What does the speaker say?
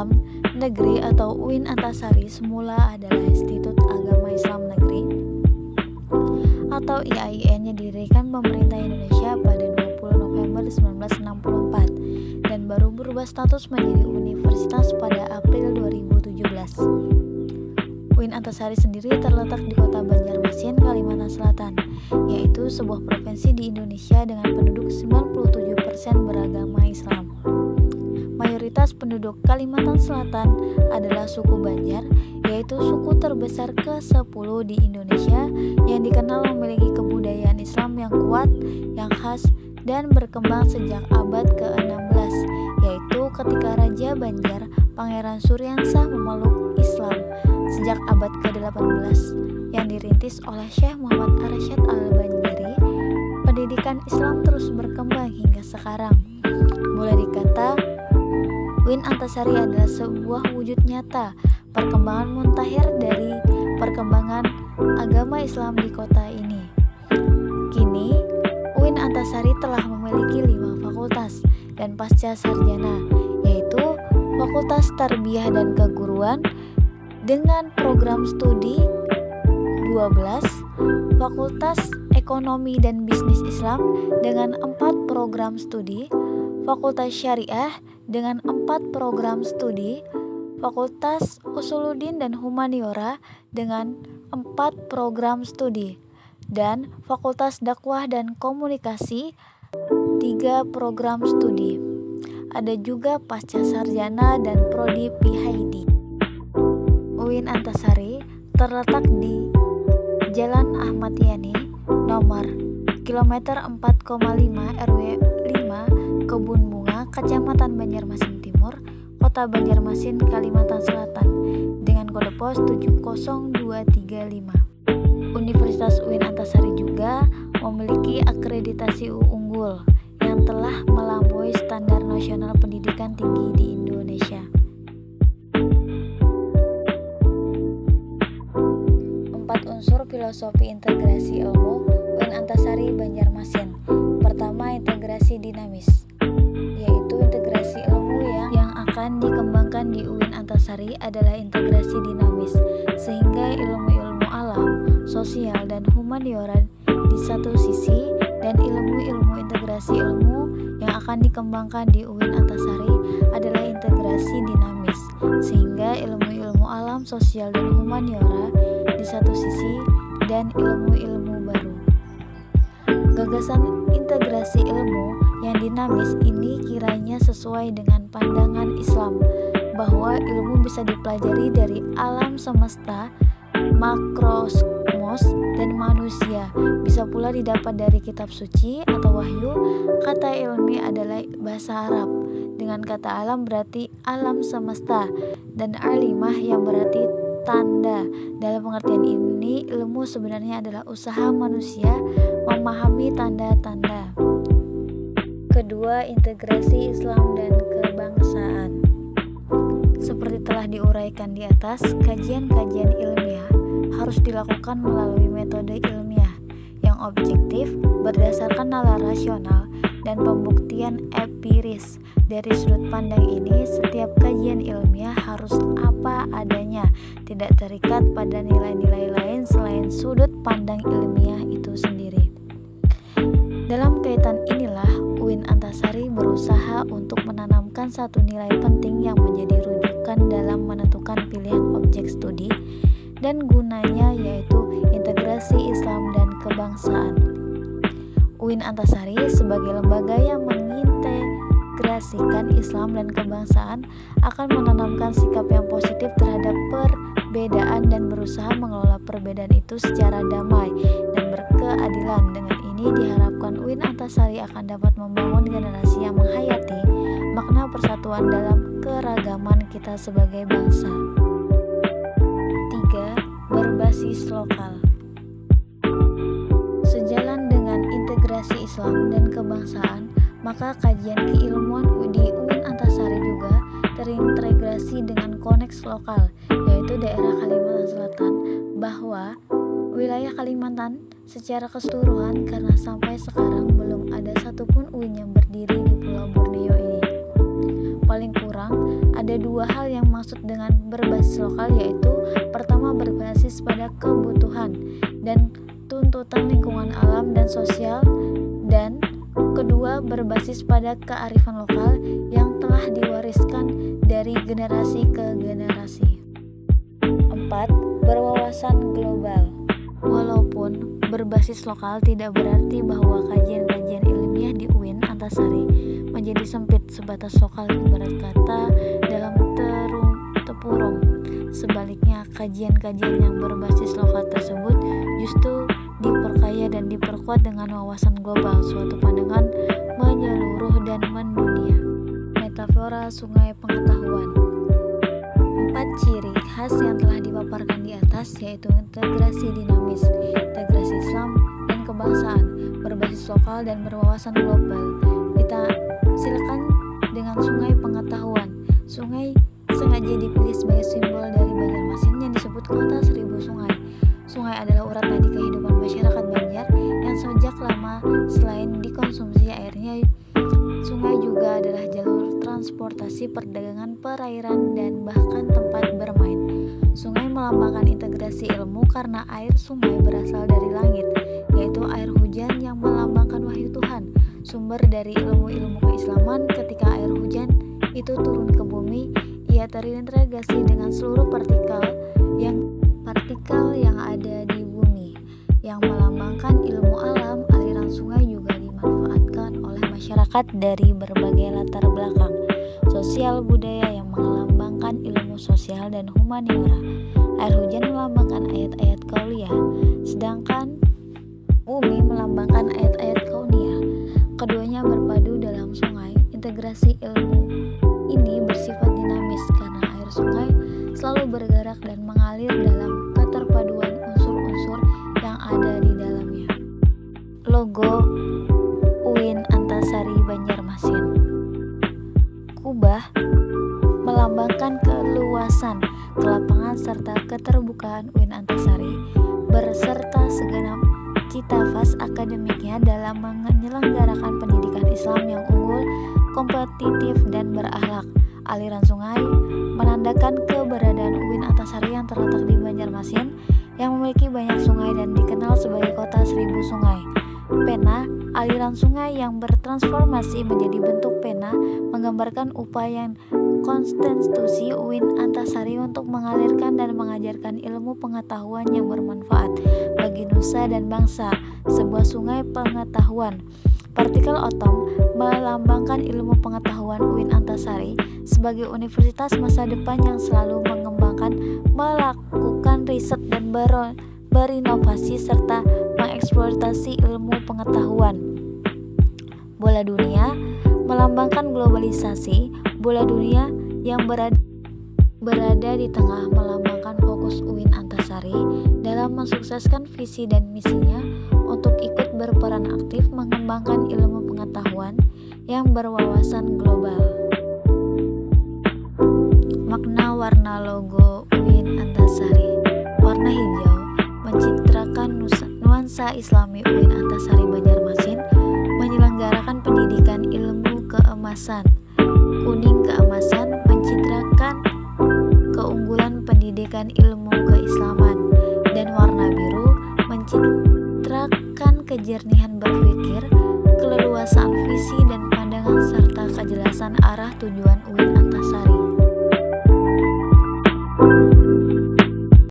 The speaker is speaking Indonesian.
Islam Negeri atau UIN Antasari semula adalah Institut Agama Islam Negeri atau IAIN yang didirikan pemerintah Indonesia pada 20 November 1964 dan baru berubah status menjadi universitas pada April 2017. UIN Antasari sendiri terletak di kota Banjarmasin, Kalimantan Selatan, yaitu sebuah provinsi di Indonesia dengan penduduk 97% beragama Islam. Mayoritas penduduk Kalimantan Selatan adalah suku Banjar, yaitu suku terbesar ke-10 di Indonesia yang dikenal memiliki kebudayaan Islam yang kuat, yang khas, dan berkembang sejak abad ke-16, yaitu ketika Raja Banjar, Pangeran Suryansah memeluk Islam sejak abad ke-18 yang dirintis oleh Syekh Muhammad Arsyad Al-Banjari. Pendidikan Islam terus berkembang hingga sekarang. Boleh dikata, UIN Antasari adalah sebuah wujud nyata perkembangan muntaher dari perkembangan agama Islam di kota ini. Kini, UIN Antasari telah memiliki 5 fakultas dan pasca sarjana, yaitu Fakultas Tarbiyah dan Keguruan dengan program studi 12, Fakultas Ekonomi dan Bisnis Islam dengan 4 program studi, Fakultas Syariah dengan 4 program studi, Fakultas Usuluddin dan Humaniora dengan 4 program studi, dan Fakultas Dakwah dan Komunikasi 3 program studi. Ada juga pasca sarjana dan prodi PhD. UIN Antasari terletak di Jalan Ahmad Yani, nomor kilometer 4,5 RW 5, Kebun Bunga, Kecamatan Banjarmasin Timur, Kota Banjarmasin, Kalimantan Selatan, dengan kode pos 70235. Universitas UIN Antasari juga memiliki akreditasi unggul yang telah melampaui standar nasional pendidikan tinggi di Indonesia. 4 unsur filosofi integrasi ilmu UIN Antasari Banjarmasin. Pertama, integrasi dinamis, yaitu integrasi ilmu yang akan dikembangkan di UIN Antasari adalah integrasi dinamis, sehingga ilmu-ilmu alam, sosial, dan humaniora di satu sisi dan ilmu-ilmu integrasi ilmu yang akan dikembangkan di UIN Antasari adalah integrasi dinamis, sehingga ilmu-ilmu alam, sosial, dan humaniora di satu sisi dan ilmu-ilmu baru. Gagasan integrasi ilmu yang dinamis ini kiranya sesuai dengan pandangan Islam bahwa ilmu bisa dipelajari dari alam semesta, makrokosmos, dan manusia. Bisa pula didapat dari kitab suci atau wahyu. Kata ilmi adalah bahasa Arab, dengan kata alam berarti alam semesta, dan alimah yang berarti tanda. Dalam pengertian ini, ilmu sebenarnya adalah usaha manusia memahami tanda-tanda. Kedua, integrasi Islam dan kebangsaan. Seperti telah diuraikan di atas, kajian-kajian ilmiah harus dilakukan melalui metode ilmiah yang objektif berdasarkan nalar rasional dan pembuktian empiris. Dari sudut pandang ini, setiap kajian ilmiah harus apa adanya, tidak terikat pada nilai-nilai lain selain sudut pandang ilmiah itu sendiri. Dalam kaitan inilah, UIN Antasari berusaha untuk menanamkan satu nilai penting yang menjadi rujukan dalam menentukan pilihan objek studi dan gunanya, yaitu integrasi Islam dan kebangsaan. UIN Antasari sebagai lembaga yang mengintegrasikan Islam dan kebangsaan akan menanamkan sikap yang positif terhadap perbedaan dan berusaha mengelola perbedaan itu secara damai dan berkeadilan. Dengan ini diharapkan UIN Antasari akan dapat membangun generasi yang menghayati makna persatuan dalam keragaman kita sebagai bangsa. 3. Berbasis lokal. Sejalan dengan integrasi Islam dan kebangsaan, maka kajian keilmuan di UIN Antasari juga terintegrasi dengan konteks lokal, yaitu daerah Kalimantan Selatan, bahwa wilayah Kalimantan secara keseluruhan, karena sampai sekarang belum ada satupun UIN yang berdiri di Pulau Borneo ini. paling kurang ada dua hal yang maksud dengan berbasis lokal, yaitu pertama berbasis pada kebutuhan dan tuntutan lingkungan alam dan sosial, dan kedua berbasis pada kearifan lokal yang telah diwariskan dari generasi ke generasi. 4. Berwawasan global. Walaupun berbasis lokal tidak berarti bahwa kajian-kajian ilmiah di UIN Antasari menjadi sempit sebatas lokal ibarat kata dalam tepurung. Sebaliknya, kajian-kajian yang berbasis lokal tersebut justru diperkaya dan diperkuat dengan wawasan global, suatu pandangan menyeluruh dan mendunia. Metafora sungai pengetahuan. 4 ciri khas yang telah dipaparkan di atas, yaitu integrasi dinamis, integrasi Islam dan kebangsaan, berbasis lokal dan berwawasan global. Silakan dengan sungai pengetahuan. Sungai sengaja dipilih sebagai simbol dari Banjarmasin yang disebut kota seribu sungai. Sungai adalah urat nadi kehidupan masyarakat Banjar yang sejak lama selain dikonsumsi airnya, sungai juga adalah jalur transportasi, perdagangan, perairan, dan bahkan tempat bermain. Sungai melambangkan integrasi ilmu karena air sungai berasal dari langit, yaitu air hujan yang melambangkan wahyu Tuhan, sumber dari ilmu-ilmu keislaman. Ketika air hujan itu turun ke bumi, ia terintegrasi dengan seluruh partikel yang ada di bumi, yang melambangkan ilmu alam. Aliran sungai juga dimanfaatkan oleh masyarakat dari berbagai latar belakang sosial budaya yang melambangkan ilmu sosial dan humaniora. Air hujan melambangkan ayat-ayat kauliyah, sedangkan bumi melambangkan ayat-ayat kauniyah. Keduanya berpadu dalam sungai. Integrasi ilmu ini bersifat dinamis karena air sungai selalu bergerak dan mengalir dalam keterpaduan unsur-unsur yang ada di dalamnya. Logo UIN Antasari Banjarmasin. Kubah melambangkan keluasan, kelapangan, serta keterbukaan UIN Antasari berserta segenap cita-fas akademiknya dalam menyelenggarakan pendidikan Islam yang unggul, kompetitif, dan berakhlak. Aliran sungai menandakan keberadaan UIN Antasari yang terletak di Banjarmasin yang memiliki banyak sungai dan dikenal sebagai kota seribu sungai. Pena, aliran sungai yang bertransformasi menjadi bentuk pena, menggambarkan upaya konstitusi UIN Antasari untuk mengalirkan dan mengajarkan ilmu pengetahuan yang bermanfaat bagi nusa dan bangsa. Sebuah sungai pengetahuan. Partikel atom melambangkan ilmu pengetahuan UIN Antasari sebagai universitas masa depan yang selalu mengembangkan, melakukan riset dan berinovasi serta mengeksploitasi ilmu pengetahuan. Bola dunia melambangkan globalisasi. Bola dunia yang berada di tengah melambangkan fokus UIN Antasari dalam mensukseskan visi dan misinya untuk ikut berperan aktif mengembangkan ilmu pengetahuan yang berwawasan global. Makna warna logo UIN Antasari. Warna hijau mencitrakan nuansa Islami. UIN Antasari Banjarmasin menyelenggarakan pendidikan ilmu keemasan. Kuning keemasan mencitrakan keunggulan pendidikan ilmu keislaman, dan warna biru mencitrakan kejernihan berpikir, keleluasaan visi dan pandangan serta kejelasan arah tujuan UIN Antasari.